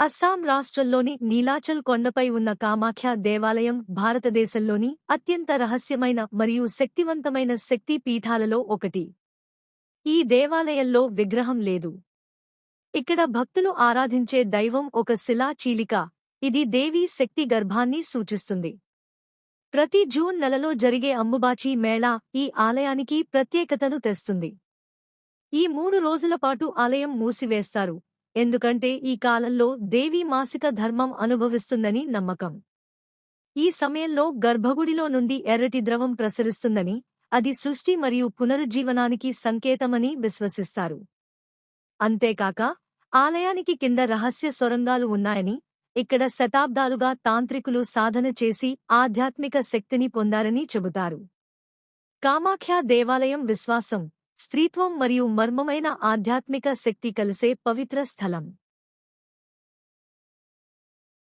అస్సాం రాష్ట్రంలోని నీలాచల్ కొండపై ఉన్న కామాఖ్య దేవాలయం భారతదేశంలోని అత్యంత రహస్యమైన మరియు శక్తివంతమైన శక్తి పీఠాలలో ఒకటి. ఈ దేవాలయంలో విగ్రహం లేదు. ఇక్కడ భక్తులు ఆరాధించే దైవం ఒక శిలా చీలిక. ఇది దేవీ శక్తి గర్భాన్ని సూచిస్తుంది. ప్రతి జూన్ నెలలో జరిగే అంబుబాచి మేళా ఈ ఆలయానికి ప్రత్యేకతను తెస్తుంది. ఈ 3 రోజుల పాటు ఆలయం మూసివేస్తారు, ఎందుకంటే ఈ కాలంలో దేవి మాసిక ధర్మం అనుభవిస్తుందని నమ్మకం. ఈ సమయంలో గర్భగుడిలో నుండి ఎర్రటి ద్రవం ప్రసరిస్తుందని, అది సృష్టి మరియు పునరుజ్జీవనానికి సంకేతమని విశ్వసిస్తారు. అంతేకాక ఆలయానికి కింద రహస్య సొరంగాలు ఉన్నాయని, ఇక్కడ శతాబ్దాలుగా తాంత్రికులు సాధన చేసి ఆధ్యాత్మిక శక్తిని పొందారని చెబుతారు. కామాఖ్య దేవాలయం విశ్వాసం, స్త్రీత్వం మరియు మర్మమైన ఆధ్యాత్మిక శక్తి కలిసే పవిత్ర స్థలం.